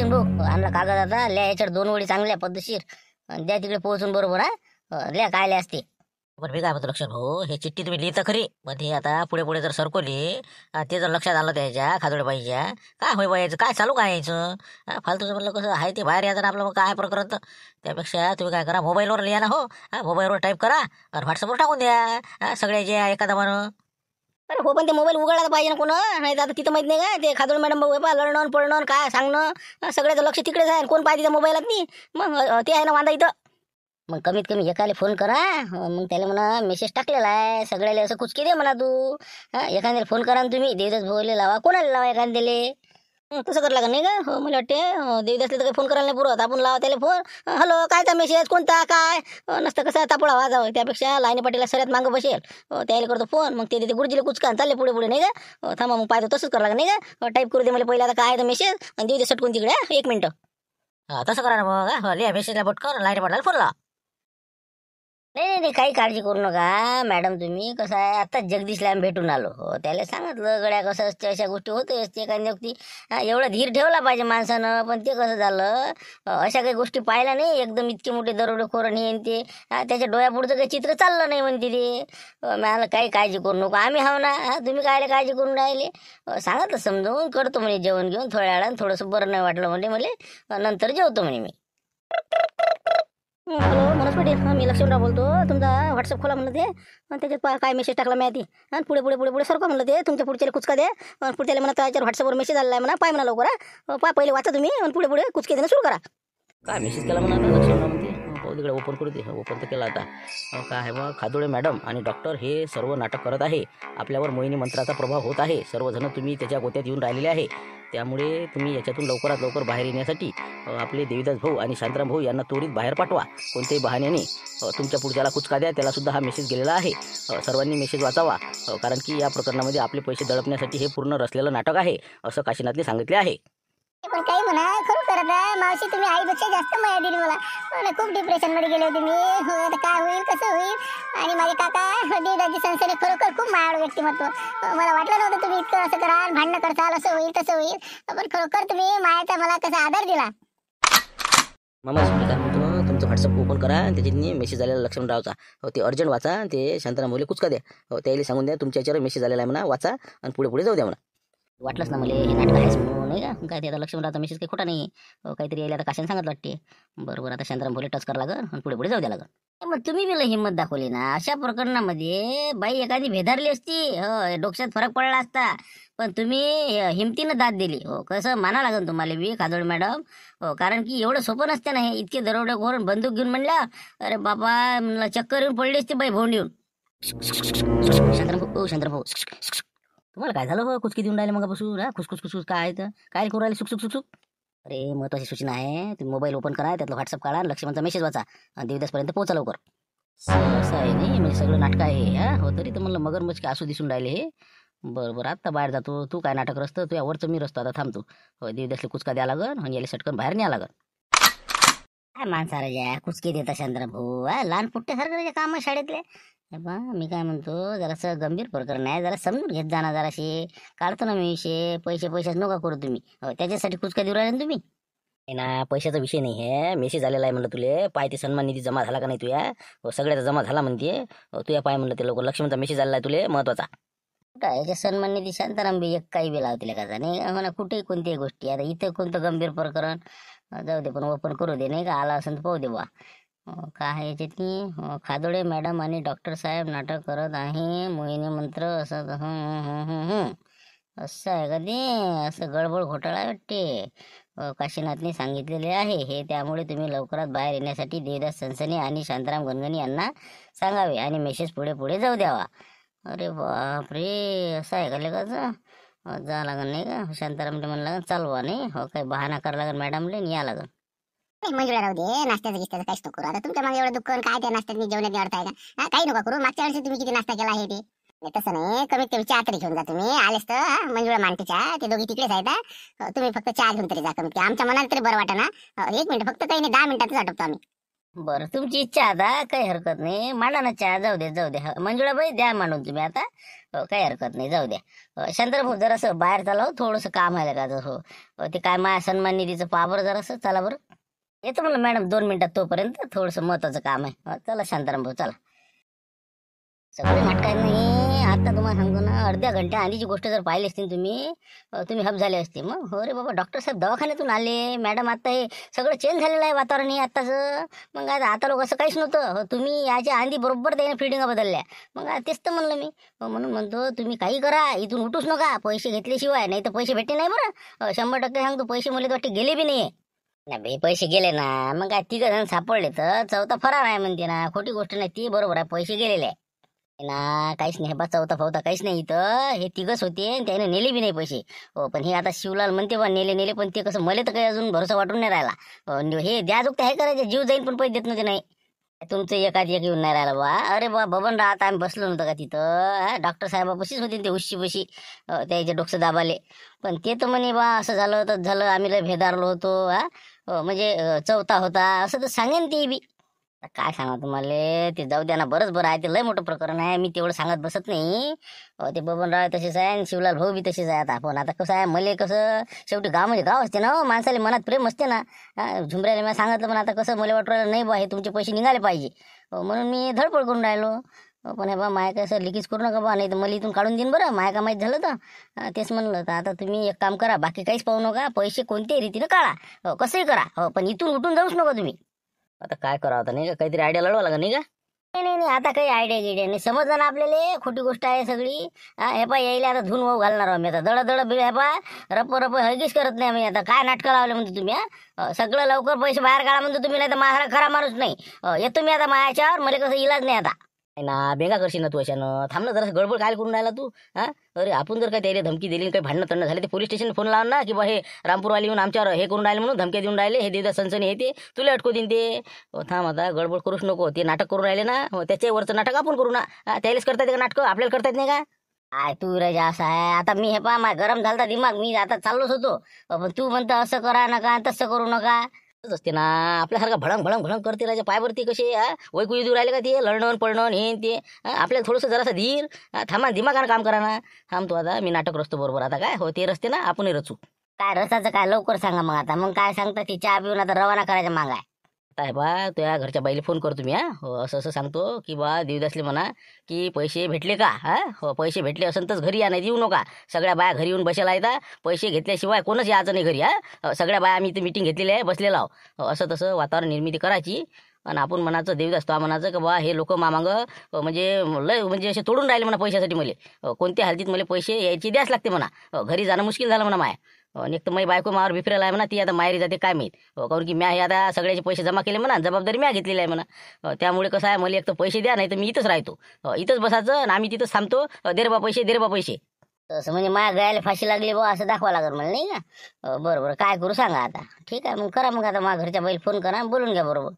लक्ष्मण भाऊ आणला कागद आता लिहा याच्यावर 2 ओळी चांगल्या पद्धतशीर द्या तिकडे पोहोचून बरोबर. हा लिहा काय लिहा असते. पण मी काय म्हणतो लक्षण भाऊ, हे चिठ्ठी तुम्ही लिहिता खरी, पण हे आता पुढे पुढे जर सरकवली ते जर लक्षात आलं त्याच्या खादोडेबाईच्या काय होय यायचं, काय चालू काय यायचं. फालतूचं म्हणलं कसं आहे ते बाहेर यायचं ना आपलं, मग काय प्रकरण. त्यापेक्षा तुम्ही काय करा, मोबाईलवर लिहा ना. हो मोबाईलवर टाईप करा आणि व्हॉट्सअपवर टाकून द्या सगळ्याचे एखादा म्हणून. अरे हो पण ते मोबाईल उघडायला पाहिजे ना कोण, नाही तर आता तिथं माहित नाही का ते खादोड मॅडम भाऊ पा लढणं पळणं काय सांगणं सगळ्याचं लक्ष तिकडेच आहे. कोण पाहिजे त्या मोबाईलात नाही मग ते आहे ना वांदा इथं. मग कमीत कमी एकाला फोन करा, मग त्याला म्हणा मेसेज टाकलेला आहे सगळ्याला असं कुचकी दे म्हणा तू. एखाद्याला फोन करा ना तुम्ही, देवदास भाऊला लावा, कोणाला लावा एखाद्याला. तसं करायला लागेल नाही का. हो मला वाटते देवदासला तर काही फोन करायला नाही पुरत, आपण लावा त्याला फोन. हॅलो कायचा मेसेज कोणता काय नसतं कसं तापोळा वाजावं. त्यापेक्षा लाईनी पाटीला सऱ्यात मागं बसेल त्याला करतो फोन, मग ते गुरुजीला कुचका चालले पुढे पुढे नाही का. थांबा मग पाहतो तसंच करायला लागेल नाही का. टाईप करू दे मला पहिले आता काय तर मेसेज आणि देऊ दे सटकून तिकडे 1 मिनिट. तसं करा ना मग, लिहा मेसेजला पटकन लाईनी पाटलाला फोन लावा. नाही काही काळजी करू नका मॅडम. तुम्ही कसं आहे आता जगदीशला आम्ही भेटून आलो. हो त्याला सांगितलं गड्या कसं असते अशा गोष्टी होते असते एखादी व्यक्ती. एवढा धीर ठेवला पाहिजे माणसानं. पण ते कसं झालं अशा काही गोष्टी पाहिल्या नाही एकदम इतके मोठे दरोडेखोर हे ते. त्याच्या डोळ्यापुढचं काही चित्र चाललं नाही म्हणते ते. मला काही काळजी करू नको आम्ही हाव ना. तुम्ही काय काळजी करून राहिले. सांगितलं समजावून करतो म्हणे जेवण घेऊन थोड्या वेळानं. थोडंसं बरं नाही वाटलं म्हणजे मला नंतर जेवतो म्हणे मी. हॅलो मनोज पाटील, मी लक्ष्मणराव बोलतो. तुमचा व्हॉट्सअप खोला म्हणलं ते आणि त्याच्यात काय मेसेज टाकला मी आधी आणि पुढे पुढे पुढे पुढे सरका म्हणलं ते तुमच्या पुढच्याला कुचका दे. पुढच्याला म्हणा त्याच्यावर व्हॉट्सअपवर मेसेज आला आहे म्हणा, पाय म्हणा लवकर पा पहिले वाचा तुम्ही आणि पुढे पुढे कुचके देणं सुरू करा. काय मेसेज केला म्हणा आता लक्षण म्हणते. तिकडे ओपन करू दे. ओपन तर केला आता. काय आहे मग, खादोडे मॅडम आणि डॉक्टर हे सर्व नाटक करत आहे. आपल्यावर मोहिनी मंत्राचा प्रभाव होत आहे. सर्वजण तुम्ही त्याच्या गोत्यात येऊन राहिलेले आहे. त्यामुळे तुम्ही याच्यातून लवकरात लवकर बाहेर येण्यासाठी आपले देवीदास भाऊ आणि शांताराम भाऊ यांना त्वरित बाहेर पाठवा. कोणत्याही बहाण्याने तुमच्या पुढच्याला कुचका द्या, त्यालासुद्धा हा मेसेज गेलेला आहे. सर्वांनी मेसेज वाचावा, कारण की या प्रकरणामध्ये आपले पैसे दडपण्यासाठी हे पूर्ण रचलेलं नाटक आहे असं काशीनाथने सांगितले आहे. पण काही म्हणा खरं करत आहे मावशी, तुम्ही आईपेक्षा जास्त माया दिली मला खूप डिप्रेशन मध्ये गेले होते मी. आता काय होईल कसं होईल. आणि माझे काका देवदासजी संस्थेने खरोखर खूप मायाळू व्यक्तिमत्व. मला वाटलं नव्हतं तुम्ही इतकं असं कराल, भांडणं करताल, असं होईल तसं होईल. पण खरोखर तुम्ही मायाचा मला कसा आधार दिला. मामा मी काय म्हणतो, तुमचं व्हॉट्सअप ओपन करा आणि त्याच्यानी मेसेज आलेला लक्ष्मणरावचा ते अर्जंट वाचा. ते शांताराम भाऊला कुचका द्या. त्याला सांगून द्या तुमच्या याच्यावर मेसेज आलेला आहे म्हणा, वाचा आणि पुढे पुढे जाऊ द्या म्हणा. वाटलंच ना मला हे नाटक आहेच म्हणून नाही का. काय ते आता लक्ष्मणरावचा मेसेज काही खोटा नाही. काहीतरी यायला आता काशाने सांगितलं वाटते. बरोबर आता शांताराम भोले टच करा लागल आणि पुढे पुढे जाऊ द्या लागल. मग तुम्ही बिला हिंमत दाखवली ना. अशा प्रकरणामध्ये बाई एखादी भेदारली असती, डोक्यात फरक पडला असता. पण तुम्ही हिमतीनं दाद दिली. कसं माना लागेल तुम्हाला बी खादोड मॅडम. कारण की एवढं सोपं नसतं ना हे. इतके दरोडेखोर बंदूक घेऊन म्हणलं अरे बाबा म्हणलं चक्कर येऊन पडली असती बाई भोंड येऊन. शांताराम भाऊ तुम्हाला काय झालं हो, कुचकी देऊन राहिले मग बसून. खुसखुस खुसखुस काय तर काय करू राहिले सुक सुक. अरे महत्वाची सूचना आहे. तुम्ही मोबाईल ओपन करा, त्यातलं व्हॉट्सअप काढा, लक्ष्मणचा मेसेज वाचा आणि देवदासपर्यंत पोहोचा लवकर. असं आहे नाही म्हणजे सगळं नाटक आहे. हो तरी तर म्हणलं मगरमच्छ असू दिसून राहिले हे. बरोबर आता बाहेर जातो. तू काय नाटक रचतं, तू यावरचं मी रचतो. आता थांबतो. देवदासला कुचका द्या लागल आणि याला सटकन बाहेर न्या लागल. काय माणसाला ज्या कुचकी देता शांताराम भाऊ. लहान पुट्ट्यासारखं काम शाळेतले. मी काय म्हणतो जरासं गंभीर प्रकरण आहे, जरा समजून घेत जाणार. जराशी काढतो ना मी विषय. पैशाच नका करू तुम्ही. त्याच्यासाठी कुचका देऊ राहिले ना तुम्ही. ना पैशाचा विषय नाही आहे. मेसेज आलेला आहे म्हणलं तुले. पाय ते सन्मान निधी जमा झाला का नाही तुया. सगळ्याचा जमा झाला म्हणते तुया पाय म्हणलं ते लोक. लक्ष्मणचा मेसेज आलेला आहे तुले महत्वाचा. काय याच्या सन्मान निधी शांताराम बी एक काही बी लावतील का नाही म्हणा. कुठेही कोणत्याही गोष्टी. आता इथं कोणतं गंभीर प्रकरण जाऊ दे पण ओपन करू दे नाही का. आला असेल तर पाहू दे बा. काय याच्यात खादोडे मॅडम आणि डॉक्टर साहेब नाटक करत आहे. मोहिनी मंत्र असं असं आहे का ते. असं गडबड घोटाळा वाटते. काशीनाथने सांगितलेले आहे हे. त्यामुळे तुम्ही लवकरात बाहेर येण्यासाठी देवदास सनसने आणि शांताराम गणगणी यांना सांगावे आणि मेसेज पुढे पुढे जाऊ द्यावा. अरे बापरे असं आहे का लेखाचं. जा लागन नाही का. शांतारामले म्हणलं लागन चालवा नाही. काही बहाणा करा लागन मॅडमले आणि या लागन. मंजुळा राहू दे. नाश्त्याचं गिस्त्याचं काहीच नको करू. आता तुमच्या मागे एवढं दुःख काय त्या नाश्त्यात मी जेवणात अर्थ आहे का. काही नका करू. मागच्या वेळेस तुम्ही किती नाश्ता केला आहे ते. तसं नाही कमीत कमी चहा तरी घेऊन जा तुम्ही. आलेस तर मंजुळा मांडतीच्या ते दोघी तिकडेच आहेत. तुम्ही फक्त चहा घेऊन तरी जा कमीत कमी. आमच्या मनाला तरी बरं वाटतं ना. 1 मिनिट फक्त काही नाही 10 मिनिटातच आटपतो आम्ही. बरं तुमची इच्छा आता काही हरकत नाही, मांडा ना चहा. जाऊ द्या जाऊ द्या. मंजुळाबाई द्या मांडून तुम्ही आता. काही हरकत नाही, जाऊ द्या. शांताराम जरासं बाहेर चला हो, थोडंसं काम आहे का हो. ते काय माझ्या सन्मान निधीचं पहा बरं जरासं, चला बरं. येतो म्हणलं मॅडम 2 मिनिटात, तोपर्यंत थोडंसं महत्वाचं काम आहे. चला शांताराम भाऊ चला. सगळे नाटक नाही आता तुम्हाला सांगतो ना, अर्ध्या घंट्या आधीची गोष्ट जर पाहिली असती तुम्ही, तुम्ही हब झाले असते. मग हो रे बाबा, डॉक्टर साहेब दवाखान्यातून आले, मॅडम आता हे सगळं चेंज झालेलं आहे वातावरण हे आत्ताचं. मग आता लोक असं काहीच नव्हतं. तुम्ही याच्या आधी बरोबर त्याने फिटिंगा बदलल्या. मग तेच तर म्हणलं मी. म्हणून म्हणतो तुम्ही काही करा, इथून उठूच नका पैसे घेतल्याशिवाय, नाही तर पैसे भेटते नाही बरं. 100% सांगतो, पैसे मला तर वाटते गेले बी नाही. नाही पैसे गेले ना, मग काय 3 जण सापडले तर चौथा फरार आहे म्हणते ना. खोटी गोष्ट नाही ती, बरोबर आहे, पैसे गेलेले आहे ना. काहीच नाही बा, चौथा फवता काहीच नाही इथं. हे 3घच होते, त्याने नेले बी नाही पैसे. हो पण हे आता शिवलाल म्हणते बा नेले, पण ते कसं मला तर काही अजून भरोसा वाटून नाही राहिला. हे द्या जोगते आहे करायचे, जीव जाईल पण पैसे देत नव्हते. नाही तुमचं एकाच एक येऊन नाही राहिला बा. अरे बा बबन राहत आम्ही बसलो नव्हतं का तिथं. डॉक्टर साहेबापाशीच होते ते उशी त्याचे डोकं दाबाले. पण ते तर म्हणे बा असं झालं तर झालं, आम्ही लय भेदारलो होतो. म्हणजे चौथा होता असं तर सांगेन ते बी. काय सांगा तुम्हाला, ते जाऊ द्या ना. बरंच बरं आहे, ते लय मोठं प्रकरण आहे, मी तेवढं सांगत बसत नाही. ते बबनराव तसेच आहे आणि शिवलाल भाऊ बी तसेच आहे. आता कसं आहे, मले कसं शेवटी गाव म्हणजे गाव असते ना, माणसाला मनात प्रेम असते ना. झुमऱ्याला मी सांगितलं, पण आता कसं मला वाटलं नाही बा हे तुमचे पैसे निघाले पाहिजे. म्हणून मी धडपड करून राहिलो. पण हे बा माय कसं लिकीज करू नका बा, नाही तर मला इथून काढून देईन बरं. माय का माहीत झालं तर तेच म्हणलं. तर आता तुम्ही एक काम करा, बाकी काहीच पाहू नका, पैसे कोणत्याही रीतीनं काढा, कसंही करा. पण इथून उठून जाऊच नका तुम्ही. आता काय करावं आता, नाही का काहीतरी आयडिया लढवा लागेल नाही का. नाही आता काही आयडिया गिडिया नाही, समजलं ना आपल्याला. खोटी गोष्ट आहे सगळी. हे पा यायला आता धुन वाहू घालणार आहोत मी आता. दड हे पा रप हळगीच करत नाही आम्ही. आता काय नाटकं लावले म्हणतो तुम्ही. सगळं लवकर पैसे बाहेर काढा म्हणतो तुम्ही, नाही तर माझा खरा माणूस नाही. येतो मी आता मायाच्यावर, मला कसं इलाज नाही आता. नाही ना, बेगा करशील ना तू अशानं. थांब ना जरा, गडबड काय करून राहिला तू. अरे आपण जर काय त्याला धमकी दिली, काही भांडणं तंड झाले, ते पोलीस स्टेशन फोन लावून ना, की बा हे रामपूरवाली येऊन आमच्यावर हे करून राहिले म्हणून धमक्या देऊन राहिले, हे देवदा सनसनी हे ते तुला अटकू देईन ते. थांब आता, गडबड करूच नको. ते नाटक करून राहिले ना, त्याच्यावरचं नाटक आपण करू ना. त्यालाच करता येते का नाटकं, आपल्याला करता येत नाही का. काय तू राजा असं आहे आता. मी हे पा माझा गरम झालता दिमाग, मी आता चाललोच होतो. पण तू म्हणतो असं करा नका, तसं करू नका. असते ना, आपल्यासारखा भडंग करते राजा पायवरती कसे वैकुई देऊ राहिले का ते लढणं पडणं हे ते. आपल्याला थोडंसं जरासं धीर, थांबा दिमागानं काम करा ना. थांबतो आता, मी नाटक रचतो बरोबर. आता काय हो ते रस्ते ना आपणही रचू. काय रसाचं काय लवकर सांगा मग आता. मग काय सांगता, ती चहा पिऊन आता रवाना करायचा माग आहे. आता आहे बा, तुझ्या घरच्या बाईला फोन कर तुम्ही. हो असं सांगतो की बा देवदासले म्हणा की पैसे भेटले का. हो पैसे भेटले असेल तरच घरी या, नाही येऊ नका. सगळ्या बाया घरी येऊन बसेला येतात, पैसे घेतल्याशिवाय कोणच यायचं नाही घरी. सगळ्या बाया आम्ही इथं मिटिंग घेतलेली आहे, बसलेला आहो. असं तसं वातावरण निर्मिती करायची. आणि आपण म्हणायचं देवदास तो म्हणायचं की बा हे लोक मामांग म्हणजे लय म्हणजे असे तोडून राहिले म्हणा पैशासाठी. मला कोणत्या हालतीत मला पैसे यायचे द्यास लागते म्हणा. घरी जाणं मुश्किल झालं म्हणा माय. आणि एक तर माझी बायको मावर बिफरेला आहे म्हणा, ती आता माहेरी जाते काय माहीत. कारण की म्या हे आता सगळ्याचे पैसे जमा केले म्हणा, जबाबदारी म्या घेतलेली आहे म्हणा. त्यामुळे कसं आहे, मला एक तर पैसे द्या, नाही तर मी इथंच राहतो. इथंच बसायचं आणि आम्ही तिथंच थांबतो. दे रे बा पैसे. तसं म्हणजे माझ्या गळ्याला फाशी लागली बा असं दाखवा लागेल मला, नाही का. बरोबर काय करू सांगा आता. ठीक आहे मग करा, मग आता माझ्या घरच्या बाईला फोन करा, बोलून घ्या बरोबर.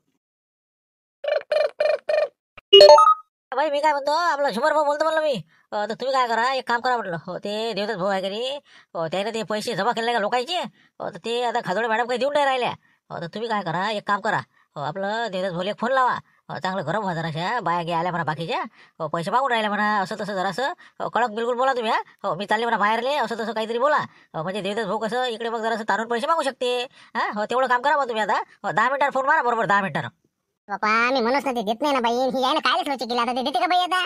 भाई मी काय म्हणतो, आपला झुमर भाऊ बोलतो म्हणलं मी. तर तुम्ही काय करा, एक काम करा म्हटलं. हो ते देवदास भाऊ आहे का रे, त्याने ते पैसे जमा केले का लोकांचे. तर ते आता खादोडे मॅडम काही देऊन नाही राहिल्या. तर तुम्ही काय करा, एक काम करा. आपलं देवदास भाऊला एक फोन लावा. चांगलं गरम व्हा जराशा, बाया गे आल्या म्हणा बाकीच्या, पैसे मागून राहिले म्हणा. असं तसं जरासं कडक बिलकुल बोला तुम्ही. हो मी चालले म्हणा बाहेरले, असं तसं काहीतरी बोला. म्हणजे देवदास भाऊ कसं इकडे मग जरासं तारून पैसे मागू शकते. हो तेवढं काम करा मग तुम्ही आता. 10 मिनिटावर फोन मारा बरोबर 10 मिनिटानं. बापा मी म्हणूनच ना ते देत नाही ना बाई. ही आहे ना कायच लक्ष केलं आता, ते देते का बाई आता.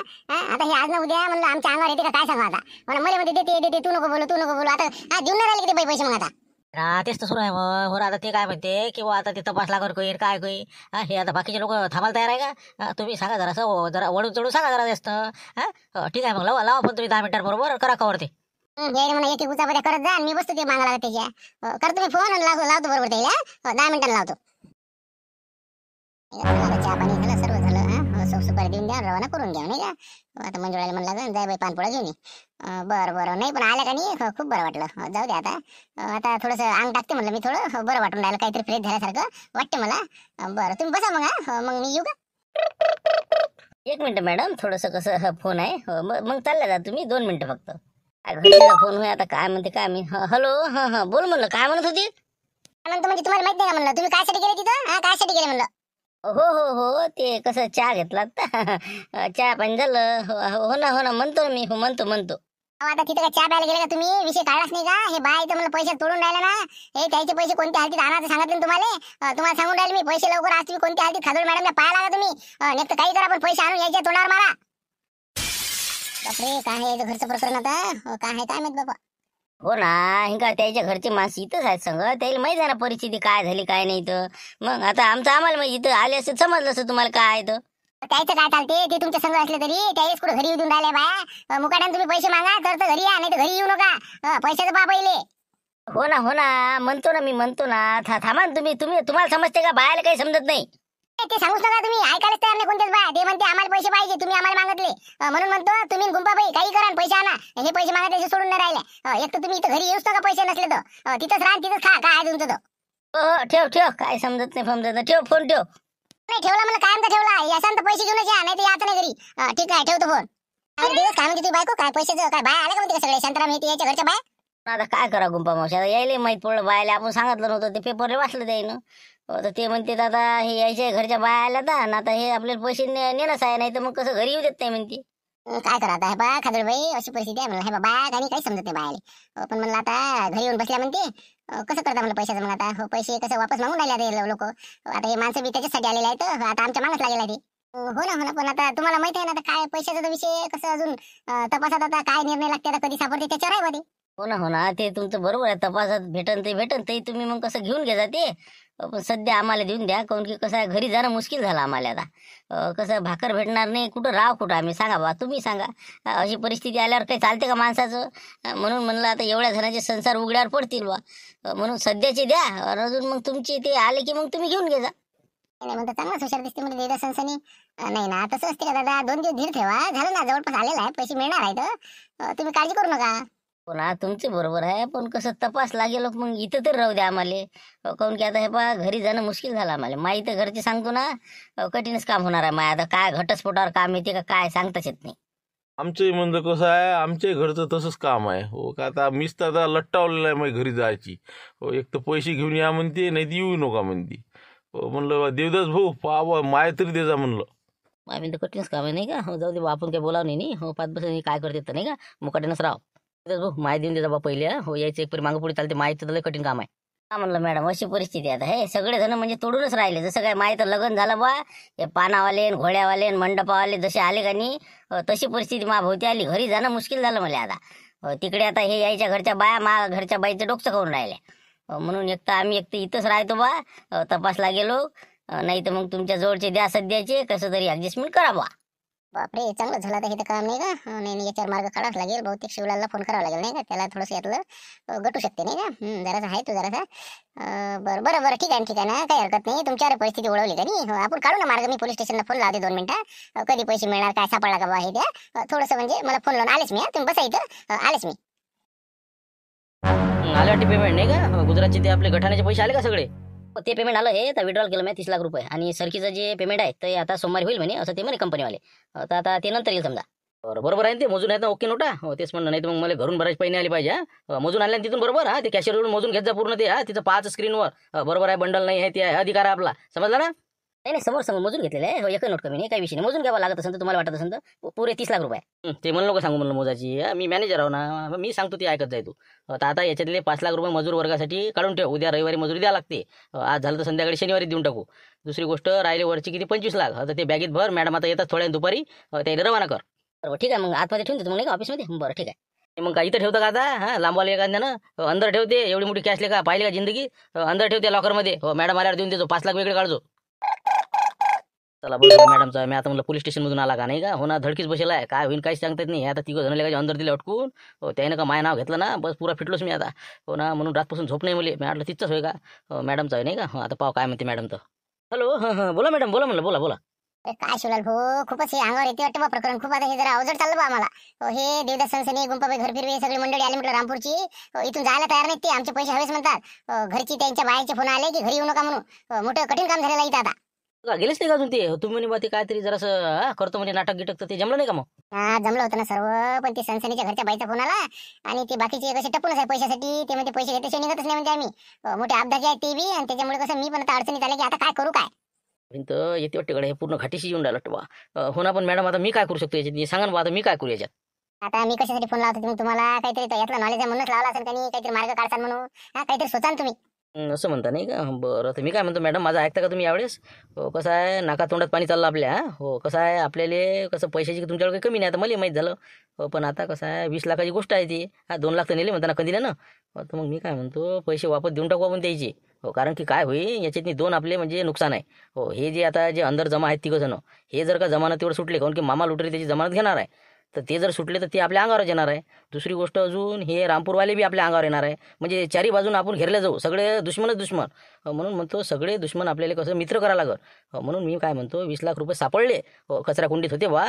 आता हे आज ना उद्या म्हणलं आमच्या अंगावर येते का काय सांगा आता. मला मध्ये देते तू नको बोलू आता. देऊन नाही राहिले किती बाई पैसे मग आता. तेच तर सुरू आहे मग. हो आता ते काय म्हणते किंवा आता ते तपास लागत कोई काय कोई. हे आता बाकीचे लोक थांबायला तयार आहे का. तुम्ही सांगा जरासं, जरा वळून चढून सांगा जरा जास्त. ठीक आहे मग लावा पण तुम्ही 10 मिनिटांवर बरोबर करा कवर ते. म्हणा एक उचापत्या करत जा, मी बसतो ते मागायला त्याच्या. करतो मी फोन आणि लावतो बरोबर त्याला. 10 मिनिटांना लावतो. चहा पाणी झालं, सर्व झालं. सुपारी देऊन द्या, रवाना करून घ्या नाही का. आता मंजुळाला म्हणलं जाय बाई पानपोळा घेऊन ये. बरं नाही पण आल्या का नाही खूप बरं वाटलं. जाऊ द्या आता थोडंसं अंग टाकते म्हणलं मी, थोडं बरं वाटून राहिलं, काहीतरी फ्रेश झाल्यासारखं वाटते मला. बरं तुम्ही बसा मग. मग मी येऊ का. 1 मिनिट मॅडम, थोडंसं कसं फोन आहे. मग चालल्या जा तुम्ही, 2 मिनिटं फक्त. घरचा फोन होय, आता काय म्हणते काय मी. हॅलो बोल म्हणलं, काय म्हणत होती. म्हणतो म्हणजे तुम्हाला माहित नाही का म्हणलं, तुम्ही कायसाठी गेले तिथं. कायसाठी गेले म्हणलं. हो हो हो, ते कसं चहा घेतला आता. चहा पाणी झालं. हो ना म्हणतो ना मी, हो म्हणतो. अहो, आता तिथे काय चहा प्यायला गेले का तुम्ही? विषय काढलाच नाही का? हे बाय इथं मला पैसे तोडून राहिले ना. हे त्याचे पैसे कोणत्या हालतीत आणायचं सांगितलं ना तुम्हाला. तुम्हाला सांगून राहिले मी, पैसे लवकर आज तुम्ही कोणत्या हालतीत खाजोड मॅडमला पाहायला लागा तुम्ही. नाही तर काही करा पण पैसे आणून यायचे तोंडावर मारा. बापरे, काय आहे याचं घरचं प्रकरण आता? काय आहे काय माहित बाबा. हो ना, हिंगा त्याच्या घरचे माणसं इथंच आहेत संग, त्याला माहिती आहे ना परिस्थिती काय झाली काय नाही तर. मग आता आम्हाला मग इथं आले असं समजलं असं तुम्हाला काय आहे तर. त्याचं काय चालते ते तुमच्या संग असले तरी त्यावेळेस कुठे घरी येऊन राहिले बाया. मुकाट्याने तुम्ही पैसे मागा तर घरी या, नाही तर घरी येऊ नका. पैशाचं पहा पहिले. हो ना म्हणतो ना मी म्हणतो ना. थांबा ना तुम्ही तुम्हाला समजते का? बायाला काही समजत नाही. ते सांगूच नका तुम्ही, ऐकायलाच तयार नाही कोणतेच बाय. ते म्हणते आम्हाला पैसे पाहिजे, तुम्ही आम्हाला मागितले. म्हणून म्हणतो तुम्ही गुंपाबाई काही करा आणि पैसे आणा. हे पैसे मागायचे सोडून नाही राहिले. एक तर तुम्ही इथं घरी येऊच नका पैसे नसले तर. तिथंच राहा तिथंच खा. काय आहे तुमचं तर? हो ठेव काय समजत नाही. ठेव फोन ठेव. नाही ठेवला मला कायम तर ठेवला. यासान तर पैसे घेऊनच या, नाही तर याचं नाही घरी. ठीक आहे ठेवतो फोन. दिवस काय म्हणते तुझी बायको? काय पैशाचं काय बाय आले का म्हणते का सगळे? शांताराम हे याच्या घरच्या बाय. आता काय करा गुंपा मावशी, आता यायला माहित पडलं बायला. आपण सांगितलं नव्हतं, ते पेपरला वाचलं द्यायनं. तर ते म्हणते आता हे यायच्या घरच्या बाया आल्या तर आता हे आपल्याला पैसे नेणंच आहे, नाही तर मग कसं घरी येऊ देत नाही म्हणते. काय करा आता? हे बा खादळबाई अशी परिस्थिती आहे म्हणलं. हे बाय आणि काही समजत नाही बायाले. पण म्हणलं आता घरी येऊन बसल्या म्हणते. कसं करता म्हणलं पैशाचं? मग आता पैसे कसं वापस मागून राहिले लोक. आता हे माणसं बी त्याच्यासाठी आलेले आहेत. आता आमच्या मागच लागेल आहे ते. हो ना पण आता तुम्हाला माहिती आहे ना आता काय पैशाचा तर विषय कसं अजून तपासात आता काय निर्णय लागते आता कधी सापडते त्याच्यावर आहे बा ते. हो ना ते तुमचं बरोबर आहे. तपासात भेटन ते तुम्ही मग कसं घेऊन घ्या ते. पण सध्या आम्हाला देऊन द्या, काऊन की कसं आहे घरी जाणं मुश्किल झालं आम्हाला आता. कसं भाकर भेटणार नाही, कुठं आम्ही सांगा बा, तुम्ही सांगा. अशी परिस्थिती आल्यावर काही चालते का माणसाचं? म्हणून म्हणलं आता एवढ्या जणांचे संसार उघड्यावर पडतील बा. म्हणून सध्याचे द्या आणि अजून मग तुमचे ते आले की मग तुम्ही घेऊन घ्या. नाही म्हणतो चांगलाच हुशार दिसते म्हणजे देदा सनसनी. नाही ना तसं असते का दादा? 2 दिवस धीर ठेवा. झालं ना जवळपास आलेला आहे, पैसे मिळणार आहेत. तुम्ही काळजी करू नका. पुन्हा तुमचे बरोबर आहे, पण कसं तपास लागेल मग इथं तरी राहू द्या आम्हाला. काऊन की आता हे पहा घरी जाणं मुश्किल झालं आम्हाला. माई तर घरचे सांगतो ना, कठीणच काम होणार आहे. माय आता काय घटस्फोटावर काम येते का काय सांगताच येत नाही. आमचंही म्हणजे कसं आहे, आमच्या घरचं तसंच काम आहे. हो का आता मीच तर आता लट्टावलेलं आहे मग घरी जायची. हो एक तर पैसे घेऊन या म्हणते, नाही तर येऊ नका म्हणते. हो म्हणलं देवदास भाऊ पावा माय तरी दे जा म्हणलं. आम्ही तर कठीणच काम आहे नाही का. हो जाऊ दे बा, आपण काही बोलावं नाही. हो 5 बस काय करते तर नाही का, मुकाट्यानंच राव. भाऊ माय देऊन देता बा पहिले. हो यायचं एक परी मागं पुढे चालते. मायचं तर लय कठीण काम आहे. हा म्हणलं मॅडम अशी परिस्थिती आता. हे सगळे जण म्हणजे तोडूनच राहिले. जसं काय माय तर लग्न झालं बा, हे पानावाले घोड्यावाले मंडपावाले जसे आले का नाही, तशी परिस्थिती मा भोवती आली. घरी जाणं मुश्किल झालं मला आता. तिकडे आता हे यायच्या घरच्या बाया मा घरच्या बाईचं डोकं खाऊन राहिले. म्हणून आम्ही इथंच राहतो बा. तपासला गेलो, नाही तर मग तुमच्या जवळचे द्या सध्याचे, कसं तरी ऍडजस्टमेंट करा बा. बापरे चांगलं झालं आता हे तर काम नाही का. नाही याच्यावर मार्ग काढावाच लागेल. बहुतेक शिवलालला फोन करावा लागेल नाही का. त्याला थोडंसं यातलं गटू शकते नाही का. जरासा आहे तू जरासा. बरं ठीक आहे ना, काही हरकत नाही. तुमच्यावर परिस्थिती ओळवली का नाही, आपण काढू ना मार्ग. मी पोलीस स्टेशनला फोन लावते 2 मिनिटं. कधी पैसे मिळणार काय सापडला का बा हे द्या. थोडंसं म्हणजे मला फोन लावून आलेच मी. तुम्ही बसा इथं, आलेच मी. आले वाटते पेमेंट नाही का. गुजरातचे ते आपले गठाण्याचे पैसे आले का सगळे? ते पेमेंट आलं हे तर विड्रॉल केलं मी 30 लाख रुपये. आणि सरकीचं जे पेमेंट आहे ते आता सोमवारी होईल म्हणे, असं ते म्हणे कंपनीवाले. तर आता ते नंतर येईल समजा. बरोबर आहे ना ते. मोजून आहेत ना ओके नोटा. हो तेच म्हणलं, नाही तर मग मला घरून बरेच पैसे आले पाहिजे. मोजून आणल्या तिथून बरोबर. हा ते कॅशियरवरून मोजून घेत जा पूर्ण ते. तिथं 5 स्क्रीनवर बरोबर आहे. बंडल नाही आहे ते आहे, अधिकार आहे आपला. समजला ना. नाही समोर मोजून घेतलेलं आहे. हो एक नोट कमी नाही, काही विषय नाही. मोजून घ्यावं लागत असेल तर तुम्हाला वाटत असेल तर पुरे 30 लाख रुपये. ते म्हणलं का सांगू म्हणलं मोजाची. मी मॅनेजर आहो ना, मी सांगतो ते ऐकत जाय तू. आता याच्यातले 5 लाख रुपये मजूर वर्गासाठी काढून ठेव. उद्या रविवारी मजुरी द्यावं लागते. आज झालं तर संध्याकाळी शनिवारी देऊन टाकू. दुसरी गोष्ट राहिले वरची किती 25 लाख. आता ते बॅगेत भर. मॅडम आता येतात थोड्या दुपारी, त्याला रवाना कर. बरोबर ठीक आहे. मग आतमध्ये ठेवून देतो मग नाही का ऑफिसमध्ये. बरं ठीक आहे. मग काय इथं ठेवतं का आता? हा लांबवाले एखाद्यानं अंदर ठेवते. एवढी मोठी कॅश का पाहिली का जिंदगी. अंदर ठेवते लॉकरमध्ये. हो मॅडम आल्यावर देऊन देतो. 5 लाख वेगळे काढतो. चला बरं मॅडमचा मी आता म्हणलं पोलीस स्टेशनमधून आला का नाही का. हो ना धडकीच बसेला आहे. काय होईल काहीच सांगता येत नाही. आता 3 जण लगायचे अंदर दिले अटकून. हो त्यानं का माय नाव घेतलं ना, बस पुरा फिटलोच मी आता. हो ना म्हणून रातपासून झोप नाही मला. मी म्हटलं तिथंच होय का मॅडमचा आहे नाही का. आता पाव काय म्हणते मॅडम तर. हॅलो हां बोला मॅडम, बोला म्हणलं बोला. काय शिवलाल भाऊ खूपच हे अंगावर येते वाटतं बा प्रकरण. खूप आता हे जरा अवजड चाललं बा आम्हाला. हे देवदास सनसनी गुंपाबाई घर फिरवे सगळी मंडळी आली म्हटलं रामपूरची. इथून जायला तयार नाहीत ते. आमचे पैसे हवेच म्हणतात. घरची त्यांच्या बायाचे फोन आले की घरी येऊ नका म्हणून. मोठं कठीण काम झालेलं इथं आता. गेलेच नाही का अजून ते. तुम्ही म्हणे ते काहीतरी जरासं करतो म्हणजे नाटक गिटक, तर ते जमलं नाही का मग. हा जमलं होतं ना सर्व. पण ते सनसनीच्या घरच्या बाईचा फोन आला आणि ते बाकीचे कसे टपूनच आहे पैशासाठी. ते म्हणजे पैसे घेतल्याशिवाय निघतच नाही म्हणजे आम्ही. मोठे अपघाती आहेत ते बी. आणि त्याच्यामुळे कसं मी पण आता अडचणीत आले की आता काय करू काय. भिंत येते वाटते गड्या, हे पूर्ण घाटीशी येऊन राहिलं वाटतं बा. हो ना, पण मॅडम आता मी काय करू शकतो याच्यात, सांगा ना बा, आता मी काय करू याच्यात. आता मी कशासाठी फोन लावतो मग तुम्हाला? काहीतरी तो यातला नॉलेज आहे म्हणूनच लावला असेल त्यांनी, काहीतरी मार्ग काढसान म्हणून. काहीतरी सोचा ना तुम्ही. असं म्हणता नाही का? बरं, तर मी काय म्हणतो मॅडम, माझं ऐकता का तुम्ही यावेळेस? हो, कसं आहे, नाका तोंडात पाणी चाललं आपल्या. हो, कसं आहे, आपल्याला कसं पैशाची तुमच्याकडे काही कमी नाही, आता मला माहीत झालं. हो, पण आता कसं आहे, 20 लाखाची गोष्ट आहे ती. 2 लाख तर नेले म्हणताना कधी ना. तर मग मी काय म्हणतो, पैसे वापस देऊन टाकू आपण द्यायचे. हो, कारण की काय होईल, याच्यातनी 2 आपले म्हणजे नुकसान आहे. हो, हे जे आता जे अंदर जमा आहेत 3 जण, हे जर का जमानतीवर सुटले, कारण की मामा लुटरे त्याची जमानत घेणार आहे, तर ते जर सुटले तर ते आपल्या अंगावर येणार आहे. दुसरी गोष्ट अजून, हे रामपूरवाले बी आपल्या अंगावर येणार आहे. म्हणजे चारी बाजून आपण घेरले जाऊ, सगळे दुश्मनच दुश्मन. म्हणून म्हणतो, सगळे दुश्मन आपल्याला कसं मित्र करा लागल. म्हणून मी काय म्हणतो, 20 लाख रुपये सापडले, कचरा कुंडीत होते बा,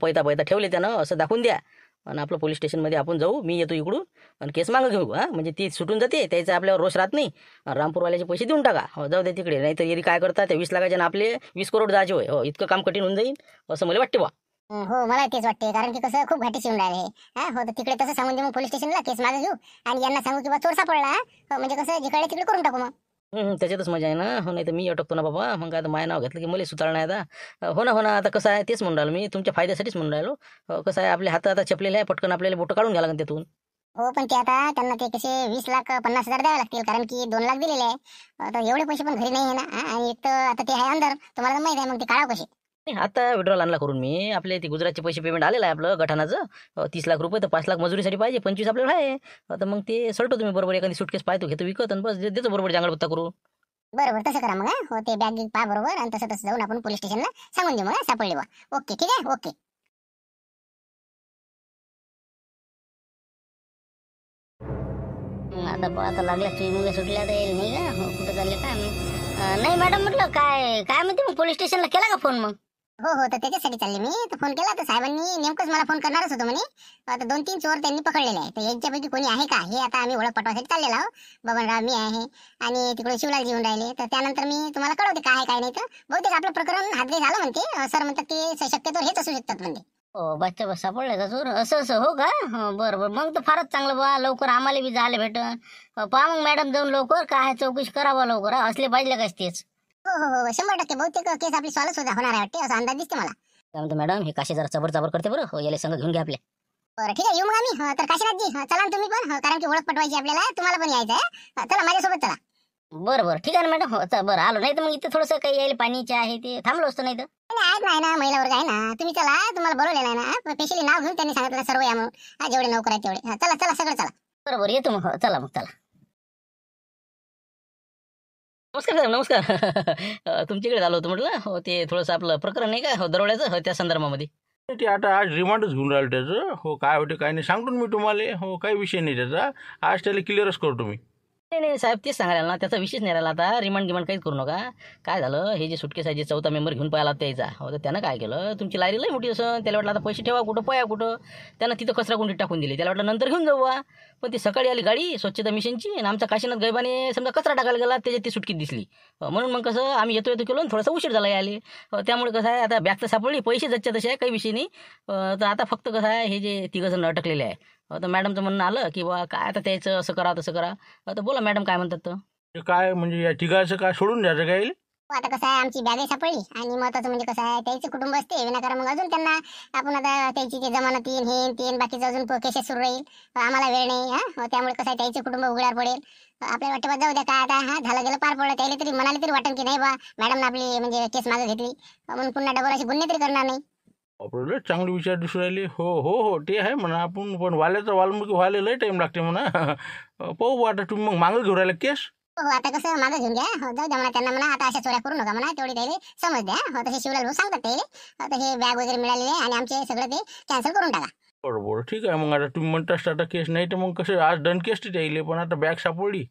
पैता पैता ठेवले त्यानं, असं दाखवून द्या. आणि आपलं पोलीस स्टेशनमध्ये आपण जाऊ, मी येतो इकडून आणि केस मागं घेऊ. म्हणजे ती सुटून जाते, त्याचा आपल्यावर रोष राहत नाही. रामपूरवाल्याचे पैसे देऊन टाका, जाऊ द्या तिकडे. नाही तर येरी काय करतात, त्या 20 लाखाच्या आपले 20 करोड जायचे होय. हो, इतकं काम कठीण होऊन जाईल असं मला वाटते बा. हो, मला तेच वाटते, कारण की कसं खूप घाटी शिवून राहिले. हो, तर तिकडे तसं सांगून दे मग पोलीस स्टेशनला, केस मागे घेऊ आणि यांना सांगू की बा चोर सापडला. म्हणजे कसं जिकडे तिकडे करून टाकू मग. त्याच्यातच मजा आहे ना. हो, नाही तर मी अटकतो ना बाबा. मग काय, आता माझं नाव घेतलं की मला सुधारणा आहे आता. हो ना, हो ना. आता कसं आहे, तेच म्हणून राहिलो मी, तुमच्या फायद्यासाठीच म्हणून राहिलो. कसं आहे, आपले हात आता चपलेले आहे, पटकन आपल्याला बोटं काढून घ्या लागेल त्यातून. हो, पण ते आता त्यांना ते कसे 20,50,000 द्यावे लागतील, कारण की 2 लाख दिलेले आहे. आता एवढे पैसे पण घरी नाही आहे ना. आणि एक तर आता ते आहे अंदर, तुम्हाला तर माहिती आहे, मग ते काढावं कसे? नाही, आता विड्रॉल आणला करून मी. आपले ते गुजरातचे पैसे पेमेंट आलेलं आहे आपलं गठाणाचं. 30 लाख रुपये, तर 5 लाख मजुरीसाठी पाहिजे, 25 आपल्याला आहे. तर मग ते सलटो तुम्ही बरोबर, एखादी सुटकेस पाहतो, घेतो विकत आणि बस देतो बरोबर जांगडपत्ता करू. बरोबर, तसं करा मग. हो, ते बॅग पहा बरोबर, आणि तसं तसं जाऊन आपण पोलीस स्टेशनला सांगून देऊ मग, सापडले बा. ओके, ठीक आहे, ओके. आता लागल्या तुम्ही सुटल्या तर येईल नाही का? कुठं चालले काय मग? नाही मॅडम, म्हटलं काय काय म्हणते मग, पोलीस स्टेशनला केला का फोन मग? हो हो, तर त्याच्यासाठी चालले मी. तर फोन केला तर साहेबांनी नेमकंच मला फोन करणारच होतो म्हणे. आता 2-3 चोर त्यांनी पकडलेले आहे, तर यांच्यापैकी कोणी आहे का हे आता आम्ही ओळख पटवायसाठी चाललेलो आहोत. बबनराव मी आहे आणि तिकडे शिवलाल येऊन राहिले, तर त्यानंतर मी तुम्हाला कळवते काय आहे काय नाही. तर बहुतेक आपलं प्रकरण हातगे झालं म्हणते सर, म्हणतात की शक्यतो हेच असू शकतात म्हणते. हो, बच्चा बस सापडले का चोर? असं असं हो का? हो, बरं, मग तर फारच चांगलं बा. लवकर आम्हाला बी जायला भेटन. पहा मग मॅडम, जाऊन लवकर काय चौकशी करावा लवकर. असले पाहिजे का तेच? हो हो हो, 100% बहुतेक केस आपली सॉल्व्ह होणार आहे वाटते, असा अंदाज दिसते मला. काय म्हणतो मॅडम, हे काशी जरा चबर चबर करते बरं. हो, याला संग घेऊन घ्या आपल्या. बरं, ठीक आहे, येऊ मग आम्ही. तर काशीनाथजी, चला ना तुम्ही पण. कारण की ओळख पटवायची आपल्याला, तुम्हाला पण यायचं आहे. चला माझ्यासोबत चला. बरं बरं, ठीक आहे ना मॅडम. हो, बरं आलो. नाही तर मग इथं थोडंसं काही यायला पाणीचे आहे ते थांबलो असतो. नाही तर आहेत नाही ना, महिला वर्ग आहे ना. तुम्ही चला, तुम्हाला बोलवलेलं आहे ना. स्पेशली नाव घेऊन त्यांनी सांगितलं सर्व या म्हणून. जेवढे नोकर आहेत तेवढे. चला चला, सगळं चला. बरोबर येतो मग. हो, चला मग चला. नमस्कार साहेब, नमस्कार. तुमच्याकडे झालं होतं म्हटलं. हो, ते थोडंसं आपलं प्रकरण नाही का, हो, दरोड्याचं, हो, त्या संदर्भामध्ये. ते आता आज रिमांडच घेऊन राहिलं त्याचं. हो, काय होते काय नाही सांगतो मी तुम्हाला. हो, काही विषय नाही त्याचा. आज त्याला क्लिअरच करतो मी. नाही नाही साहेब, तेच सांगायला ना, त्याचा विषयच नाही राहिला आता. रिमांड गिमांड काहीच करू नका. काय झालं, हे जे सुटकेस आहे, जे 4था मेंबर घेऊन पाहिला त्याचा, हो, तर त्यानं काय केलं, तुमची लायरी लई मोठी असं, त्याला वाटलं आता पैसे ठेवा कुठं, पया कुठं. त्यानं तिथं कचरा कुंडीत टाकून दिली. त्याला वाटलं नंतर घेऊन जाऊ बा. पण ती सकाळी आली गाडी स्वच्छता मिशनची, आणि आमचा काशीनाथ गैबाने समजा कचरा टाकायला गेला, त्याच्यात ती सुटकीत दिसली. म्हणून मग कसं आम्ही येतो केलो आणि थोडासा उशीर झाला यायला. त्यामुळे कसं आहे, आता बॅग तर सापडली, पैसे जच्च्या तसे आहे, काही विषय नाही. तर आता फक्त कसं आहे, हे जे 3 जण अटकलेले आहे, तर मॅडमचं म्हणणं आलं की बा काय आता त्याचं असं करा तसं करा. तर बोला मॅडम काय म्हणतात. तर ते काय म्हणजे या ठिकाणचं काय सोडून द्यायचं काय? आता कसं आहे, आमची बॅग सापडली आणि महत्वाचं म्हणजे कसं आहे, त्याचे कुटुंब असते विनाकारण मग अजून त्यांना आपण आता त्याची ते जमानत येईन, हे तेन बाकीचं अजून केसेस सुरू राहील. आम्हाला वेळ नाही. त्यामुळे कसं आहे, त्याचे कुटुंब उघड्यावर पडेल. आपल्याला वाटतं बा जाऊ द्या, काय आता झालं गेलं पार पडलं. त्याला तरी मनाला तरी वाटेल की नाही बा, मॅडम आपली म्हणजे केस मागे घेतली म्हणून पुन्हा डबल अशी गुन्हे तरी करणार नाही. आपल्याला चांगले विचार दिसून राहिले. हो हो हो, ते आहे म्हणा. आपण पण वाल्याचा वाल्मिकी व्हायला लय टाईम लागते म्हणा. पाहू आता तुम्ही मग मागं घेऊन राहिला केस. हो, आता कसं मागं घेऊन घ्या. हो, जाऊ द्या म्हणा त्यांना, म्हणा आता अशा चोऱ्या करू नका म्हणा, तेवढी त्याला समज द्या. हो, तसे शिवलाल भाऊ सांगतात त्याला. आता हे बॅग वगैरे मिळालेले आणि आमचे सगळं ते कॅन्सल करून टाका. बरोबर, ठीक आहे. मग आता तुम्ही म्हणतास आता केस नाही तर मग कसं आज डन केस ती त्याईले, पण आता बॅग सापडली.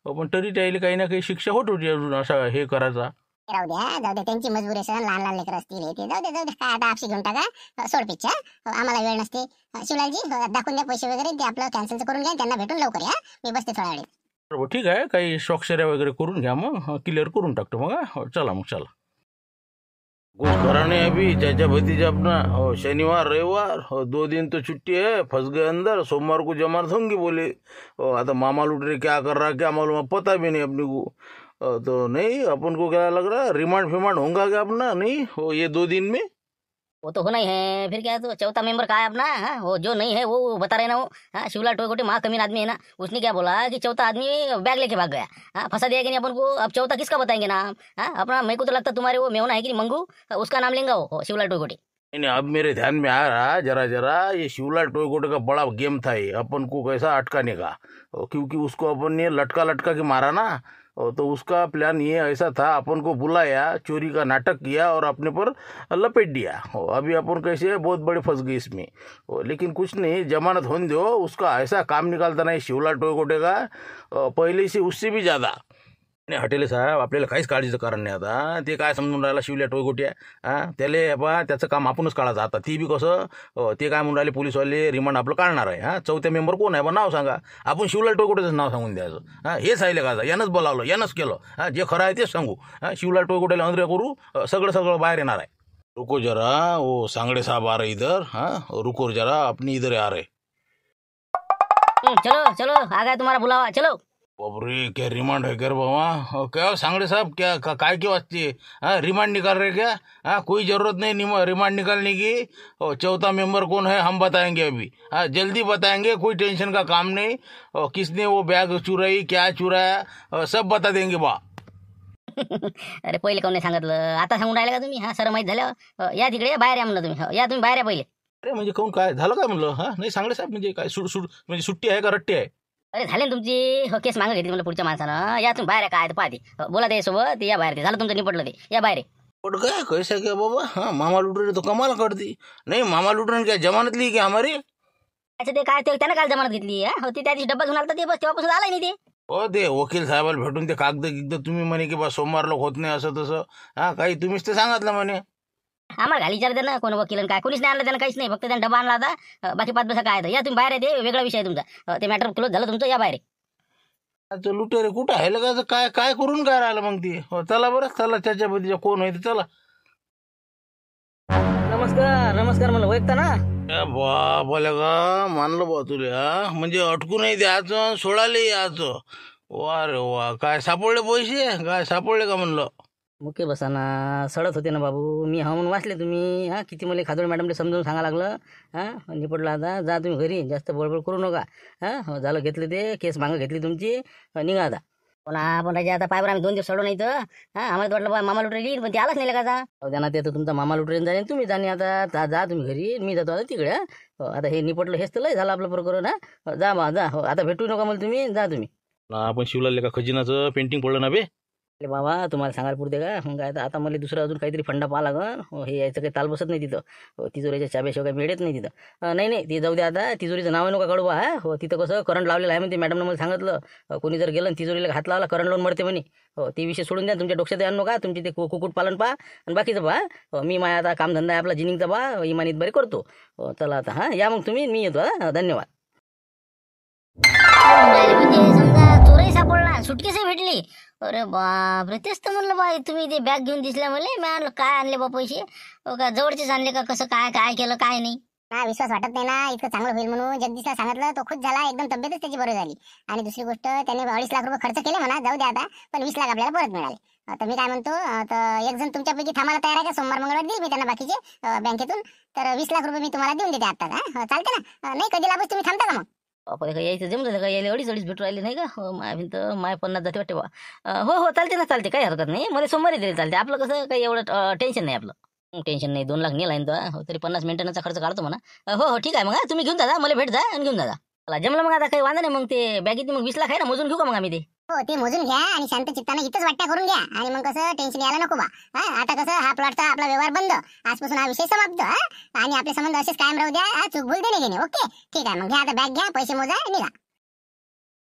पण तरी त्याईले काही ना काही शिक्षा होत होती अजून असा हे करायचा. राहू द्या, जाऊ द्या, त्यांची मजबुरी असेल, लहान लहान लेकर असतील, हे ते जाऊ द्या काय आता आपशी घेऊन टाका. सोड पिच्छा. आम्हाला वेळ नसते. शिवलालजी, दाखवून द्या पैसे वगैरे, ते आपलं कॅन्सलचं करून घ्या. त्यांना भेटून लवकर या, मी बसते थोड्या वेळ. बरोबर, ठीक आहे. काही स्वाक्षऱ्या वगैरे करून घ्या, मग क्लिअर करून टाकतो मग. हो, चला मग चला. कुछ कराने अभी चाचा भतीजा अपना। और शनिवार रविवार और 2 दिन तो छुट्टी है, फंस गए अंदर। सोमवार को जमानत होंगी बोले। और आता मामा लुट रहे, क्या कर रहा क्या मालूम, पता भी नहीं अपने को। तो नहीं अपन को क्या लग रहा है रिमांड फिमांड होगा क्या अपना नहीं हो ये 2 दिन में? वो तो होना ही है, फिर क्या है, तो चौथा मेंबर कहा है अपना, हाँ वो जो नहीं है वो बता रहे ना, वो हाँ शिवलाल टोयकोटे महाकमीन आदमी है ना, उसने क्या बोला कि चौथा आदमी बैग लेके भाग गया, हाँ फंसा दिया कि नहीं अपन को, अब चौथा किसका बताएंगे नाम, हाँ अपना, मेरे को तो लगता तुम्हारे वो मेवना है कि नहीं मंगू, उसका नाम लेंगे वो शिवलाल टोयकोटे। नहीं अब मेरे ध्यान में आ रहा जरा जरा ये शिवलाल टोयकोटे का बड़ा गेम था ये अपन को कैसा अटकाने का, क्योंकि उसको अपन ने लटका लटका के मारा ना, तो उसका प्लान ये ऐसा था, अपन को बुलाया, चोरी का नाटक किया और अपने पर लपेट दिया। अभी अपन कैसे बहुत बड़े फंस गए इसमें, लेकिन कुछ नहीं, जमानत होने दो, उसका ऐसा काम निकालता नाही शिवलाल टोयकोटे का पहिले से उससे भी ज़्यादा। नाही हॉटेल साहेब आपल्याला काहीच काळजीचं कारण नाही आता, ते काय समजून राहिला शिवलाल टोयकोटे, हां त्याला बा त्याचं काम आपणच काढायचं आता, ती बी कसं ते काय म्हणून राहिले पोलीसवाले रिमांड आपलं काढणार आहे, हां चौथ्या मेंबर कोण आहे बा नाव सांगा, आपण शिवलाल टोयकोटेचं नाव सांगून द्यायचं, हां हेच आहे का यानंच बोलावलं यानंच केलं, हां जे खरं आहे तेच सांगू, हां शिवलाल टोयकोटेला अंदर करू, सगळं बाहेर येणार आहे। रुको जरा वो सांगड़े साहब आ रहे इधर, हाँ रुको जरा अपनी इधर आ रहे। चलो चलो आ गया तुम्हारा बुलावा, चलो। बापरे क्या रिमांड है क्या बाबा, क्या सांगड़े साहब क्या काय के वास्ते हाँ रिमांड निकाल रहे क्या, हाँ कोई ज़रूरत नहीं रिमांड निकालने की, और चौथा मेंबर कौन है हम बताएंगे अभी, हाँ जल्दी बताएंगे, कोई टेंशन का काम नहीं, और किसने वो बैग चुराई क्या चुराया सब बता देंगे बा। अरे पहिले कोण नाही सांगितलं, आता सांगून राहिले का तुम्ही, हा सर माहीत झाल्यावर, या तिकडे बाहेर या म्हणलं तुम्ही, या तुम्ही बाहेर या पहिले। अरे म्हणजे कोण काय झालं काय म्हणलं, हां नाही सांगड़े साहेब म्हणजे काय म्हणजे सुट्टी आहे का रट्टी आहे? अरे झाले ना तुमची केस मागं घेतली म्हणलं पुढच्या माणसानं, या तुम्ही बाहेर काय पाहते, बोला ते सोबत या बाहेर, ते झालं तुमचं निपटलं ते, या बाहेर। पट गया कैसा क्या बाबा, हाँ मामा लूट रहे तो कमाल कर दी, नहीं मामा लूट रहे क्या जमानत ली क्या हमारी? अच्छा ते काय, त्यानं काल जमानत घेतली, हो ते त्या दिवशी डब्बा घेऊन आलता ते, बस तेव्हापासून आलाय नाही ते। हो ते वकील साहेबाला भेटून ते कागद तुम्ही म्हणे की बा सोमवारला होत नाही असं तसं, हां काही तुम्हीच ते सांगितलं म्हणे। आम्हाला घाली विचार ना कोण वकील काय, कोणीच नाही आणलं त्यानं, काहीच नाही, फक्त त्यानं डबा आणला होता, बाकी 5 पैसा काय, या तुम्ही बाहेर आहे, ते वेगळा विषय आहे तुमचा, ते मॅटर क्लोज झालं तुमचं, या बाहेर। तो लुटेरे कुठं आहे का, काय काय करून काय राहिलं मग ती, हो चला बरं चला, त्याच्या बद्दल कोण आहे ते चला। नमस्कार नमस्कार म्हणलं ओळखता ना? बाबा का मानलं बा तुला, म्हणजे अटकू नाही द्यायचं सोडाले यायचं, वा रे वा, काय सापडले पैसे, काय सापडले का म्हणलं? मुके बसाना सडत होते ना बाबू, मी हा म्हणून वाचले तुम्ही, हां किती मला खादोळे मॅडमला समजावून सांगा लागलं, हां निपटलं आता, जा तुम्ही घरी, जास्त बडबड करू नका, हां झालं घेतले ते केस मागं घेतली तुमची, निघा आता। पण आपण राजा आता पायवर आम्ही 2 दिवस सोडलो नाही तर, हां आम्हाला वाटलं बा मामा लुटरे येईल, पण ते आलाच नाही का जा, त्यांना ते तर तुमचा मामा लुटरेन जाणे, तुम्ही जाणे आता, जा तुम्ही घरी, मी जातो आता तिकडे, आता हे निपटलं हेच तर लय झालं आपलं प्रकरण, हां जा बा जा, हो आता भेटू नका मला तुम्ही, जा तुम्ही। आपण शिवलाल का खजिनाचं पेंटिंग पडलं ना बे? अरे बाबा तुम्हाला सांगायला पुरते का, मग काय आता मला दुसरं अजून काहीतरी फंडा पाहा लागन, हे यायचं काही ताल बसत नाही तिथं, तिजोरीच्या चाब्याशिवाय काही मिळत नाही तिथं, नाही ती जाऊ द्या आता, तिजोरीचं नाव नका काढू बा, हो तिथं कसं करंट लावलेलं आहे म्हणते, मॅडमनं मला सांगितलं, कोणी जर गेलं तिजोरीला हात लावला करंट लावून मरते म्हणे, हो ते विषय सोडून द्या, तुमच्या डोक्यात आणू नका, तुमची ते कुक्कुटपालन पहा आणि बाकीचं पहा, मी माझ्या आता कामधंदा आहे आपला जिनिंगचा पहा, इमानीत बरे करतो, चला आता हां या मग तुम्ही, मी येतो, हां धन्यवाद। समजा चोरही सापडला, सुटकेसही भेटली, अरे बाप रे, तेच तर म्हणलं बाई, तुम्ही ते बॅग घेऊन दिसल्या मला, मी आणलं काय आणले बा पैसे, का जवळचेच आणले का, कसं काय काय केलं काय नाही? हा विश्वास वाटत नाही ना, इतकं चांगलं होईल म्हणून जगदीशला सांगितलं, तो खुश झाला, एकदम तब्येतच त्याची बरी झाली, आणि दुसरी गोष्ट त्याने 2.5 लाख रुपये खर्च केले म्हणा, जाऊ द्या आता, पण 20 लाख आपल्याला परत मिळाले। तर मी काय म्हणतो, तर एक जण तुमच्यापैकी थांबायला तयार आहे का, सोमवार मंगळवार देईल मी त्यांना बाकीचे बँकेतून, तर 20 लाख रुपये मी तुम्हाला देऊन देते आता, हा चालते ना, नाही कधी लागूच तुम्ही थांबता का मग? बापरे का यायचं जमलं का, यायला अडीच भेटू राहिले नाही का, हो माय भिंत माय 50 जाते वाटते बा, हो चालते ना, चालते काही हरकत नाही, मला सोमवारी तरी चालते, आपलं कसं काही एवढं टेन्शन नाही, आपलं टेन्शन नाही, 2 लाख नेला आहे तरी 50 मेंटेनचा खर्च काढतो म्हणा, हो ठीक आहे, मग तुम्ही घेऊन जा, मला भेट जा आणि घेऊन जा, चला जमलं मग, आता काही वांधा नाही, मग ते बॅगेत मग 20 लाख आहे ना, मोजून घेऊ का मग आम्ही ते? हो ते मोजून घ्या आणि शांत चित्ताने इथंच वाट्या करून घ्या, आणि मग कसं टेन्शन यायला नको बा, आता कसं हा प्लॉटचा आपला व्यवहार बंद, आजपासून हा विषय समाप्त, आणि आपले संबंध असेच कायम राहू द्या, चूक भूल देणे घेणे, ओके ठीक आहे, मग घ्या आता बॅग घ्या, पैसे मोजा, निघा।